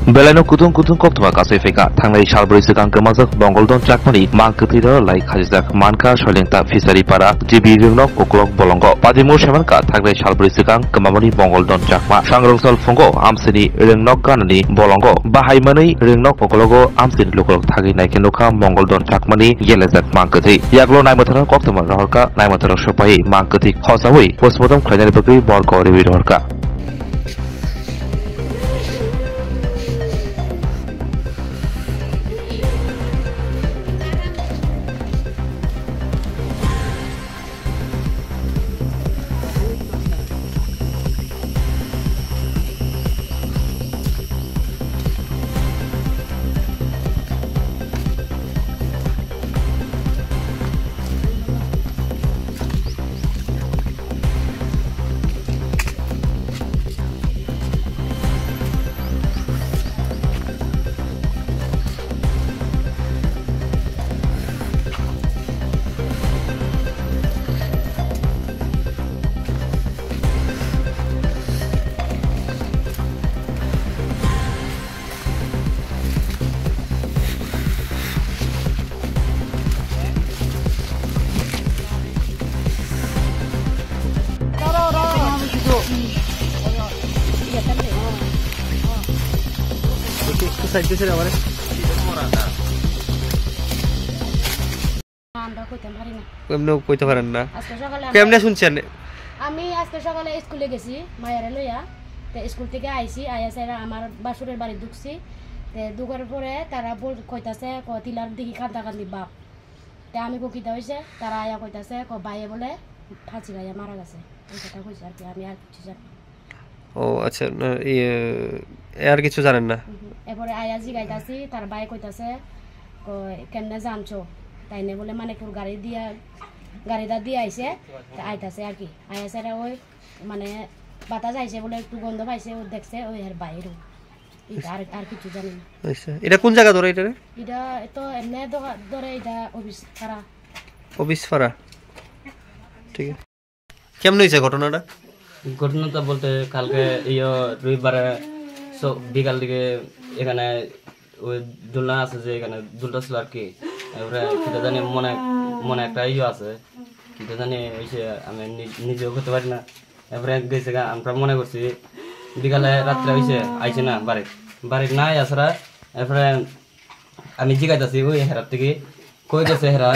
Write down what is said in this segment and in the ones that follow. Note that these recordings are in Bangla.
Belano kutung koptoma kasai feka thangnai salbri sikang kemajak Bongolton chakmani mangkutira lai khajak manka sholengta fisari para jibi ringnok uklok bolongo padimur semanka thangnai salbri sikang kemamani Bongolton chakma sangrongsal fungo amsini ringnok ganani bolongo bahaimani ringnok uklogo amsini lukolok thagi naikenokha Bongolton chakmani yelejak mangkuti yaklo naimathara koptoma rahorka naimathara sopai mangkuti khosawi postmortem khlainani bagui borko rebi rahorka কইতে পারেন না কেমনে শুনছেন আমি আজকে সকালে স্কুলে গেছি মায়ের লইয়া তে স্কুল থেকে আইছি আইয়াছেরা আমার বাসুরের বাড়ি ঢুকছি তে দুপুরের পরে তারা কইতাছে তিলার দিকে কান্দা কান্দি বাপ তে আমি কইতা হইছে তারা আয়া কইতাছে বাইয়ে বলে ফাঁসি গাইয়া মারা গেছে এই কথা কইছে আর কি আমি আর কিছু জানি ও আচ্ছা আর কিছু জানেন না এরপরে আয়া জিগাইতাছি তার বাই কইতাছে কেমনে জানছো তাইনে বলে মানে তোর গাড়িটা দিয়ে আইছে আইতাছে আর কি আইছে ওই মানে বাতাস আইছে বলে একটু গন্ধ পাইছে ও দেখছে ওই আর বাইরে আর কিছু জানি না আচ্ছা এটা কোন জায়গা ধরে এটা তো এমনি ধরে এটা অফিস ফারা ঠিক আছে কেমন হয়েছে ঘটনাটা বলতে কালকে রবিবারে বিকাল দিকে এখানে ওই দোলনা আছে যে এখানে দুলটা ছিল আর কি এবারে কিটা জানি মনে একটা আছে কিটা জানি হয়েছে আমি নিজেও করতে পারি না এবারে গেছে আমরা মনে করছি বিকালে রাত্রে হয়েছে আইছে না বাড়ির নাই আসরা এরপরে আমি জিগাইতেছি ওই হেরার থেকে কই গেছে হেরা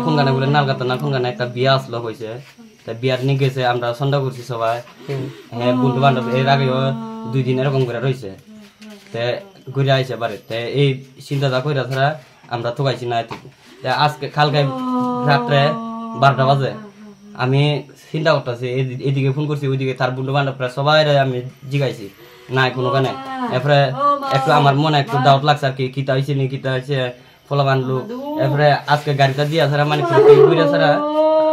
কোন গানে বলে নালগাতা না কোন গানে একটা বিয়া আসলো হয়েছে বিয়ার নিয়ে গেছে আমরা সন্ধ্যা করছি সবাই হ্যাঁ বন্ধু বান্ধব এর আগেও 2 দিন এরকম করে রয়েছে তে ঘুরে আইছে বাড়িতে এই চিন্তাটা কইরা ছাড়া আমরা ঠকাইছি না আজকে কালকে রাত্রে 12টা বাজে আমি চিন্তা করতেছি এদিকে ফোন করছি ওইদিকে তার বন্ধু বান্ধবরা সবাই আমি জিগাইছি নাই কোনো কানে এরপরে একটু আমার মনে একটু ডাউট লাগছে আর কি কিতা হয়েছে নি কিতা হয়েছে ফলা বানলু এরপরে আজকে গাড়িটা দিয়ে ছাড়া মানে ঘুরে ছাড়া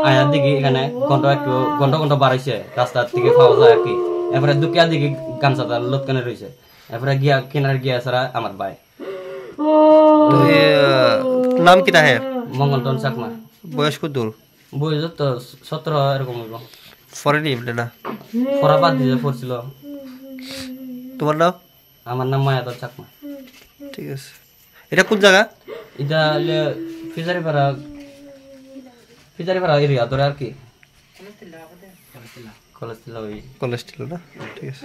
আয়ার দিকে এখানে ঘন্টা বাড়াইছে রাস্তার থেকে পাওয়া যায় আর কি এরপরে দুকিয়া দিকে গামছাটা লটকানে রয়েছে এরপরে গিয়া কিনারে গিয়া ছাড়া আমার ভাই নাম কিটা হে মঙ্গলটন চাকমা বয়স কত দূর বয়স তো 17 এরকম হইব ফরেনি এমনি না পড়া বাদ দিয়ে পড়ছিল তোমার নাম আমার নাম মায়াদর চাকমা ঠিক আছে এটা কোন জায়গা এটা ফিজারিপাড়া এরিয়া ধরে আর কি কলেজ ছিল না ঠিক আছে